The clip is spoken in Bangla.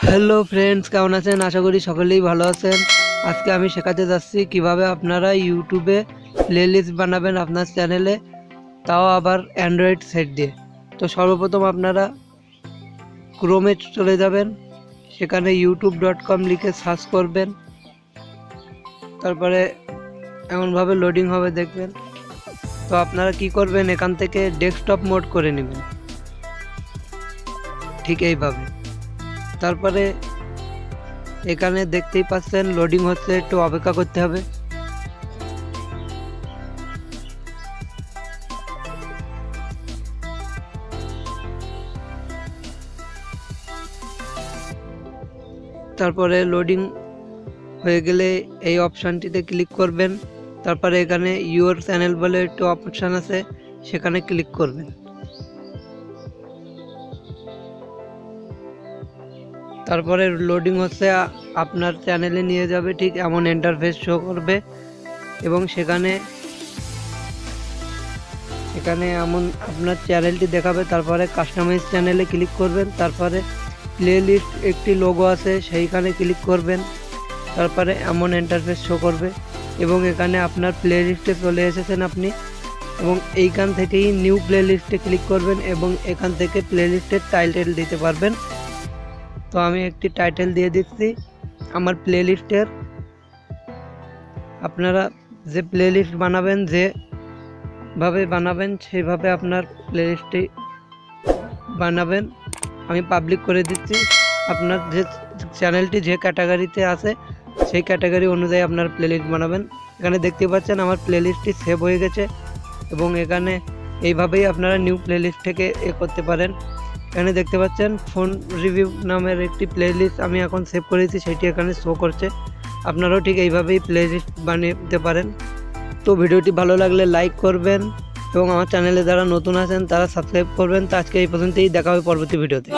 হ্যালো ফ্রেন্ডস, কেমন আছেন? আশা করি সকলেই ভালো আছেন। আজকে আমি শেখাতে যাচ্ছি কিভাবে আপনারা ইউটিউবে প্লেলিস্ট বানাবেন আপনার চ্যানেলে, তাও আবার অ্যান্ড্রয়েড সেট দিয়ে। তো সর্বপ্রথম আপনারা ক্রোমে চলে যাবেন, সেখানে youtube.com লিখে সার্চ করবেন। তারপরে এমনভাবে লোডিং হবে, দেখবেন। তো আপনারা কি করবেন, এখান থেকে ডেস্কটপ মোড করে নেবেন, ঠিক এইভাবে। তারপরে এখানে দেখতেই পাচ্ছেন লোডিং হচ্ছে, একটু অপেক্ষা করতে হবে। তারপরে লোডিং হয়ে গেলে এই অপশানটিতে ক্লিক করবেন। তারপরে এখানে ইউর চ্যানেল বলে একটু অপশান আছে, সেখানে ক্লিক করবেন। তারপরে লোডিং হচ্ছে, আপনার চ্যানেলে নিয়ে যাবে, ঠিক এমন ইন্টারফেস শো করবে। এবং সেখানে এমন আপনার চ্যানেলটি দেখাবে। তারপরে কাস্টমাইজ চ্যানেলে ক্লিক করবেন। তারপরে প্লেলিস্ট একটি লোগো আছে, সেইখানে ক্লিক করবেন। তারপরে এমন ইন্টারফেস শো করবে এবং এখানে আপনার প্লেলিস্টে চলে এসেছেন আপনি। এবং এইখান থেকেই নিউ প্লেলিস্টে ক্লিক করবেন এবং এখান থেকে প্লেলিস্টের টাইটেল দিতে পারবেন। তো আমি একটি টাইটেল দিয়ে দিচ্ছি আমার প্লেলিস্টের। আপনারা যে প্লেলিস্ট বানাবেন, যেভাবে বানাবেন সেইভাবে আপনার প্লেলিস্টটি বানাবেন। আমি পাবলিক করে দিচ্ছি। আপনার যে চ্যানেলটি যে ক্যাটাগরিতে আছে সেই ক্যাটাগরি অনুযায়ী আপনার প্লেলিস্ট বানাবেন। এখানে দেখতে পাচ্ছেন আমার প্লেলিস্টটি সেভ হয়ে গেছে এবং এখানে এইভাবেই আপনারা নিউ প্লেলিস্ট থেকে করতে পারেন। এখানে দেখতে পাচ্ছেন ফোন রিভিউ নামের একটি প্লেলিস্ট আমি এখন সেভ করেছি, সেটি এখানে শো করছে। আপনারাও ঠিক এইভাবেই প্লেলিস্ট বানিয়ে দিতে পারেন। তো ভিডিওটি ভালো লাগলে লাইক করবেন এবং আমার চ্যানেলে যারা নতুন আছেন তারা সাবস্ক্রাইব করবেন। তো আজকে এই পর্যন্তই, দেখা হবে পরবর্তী ভিডিওতে।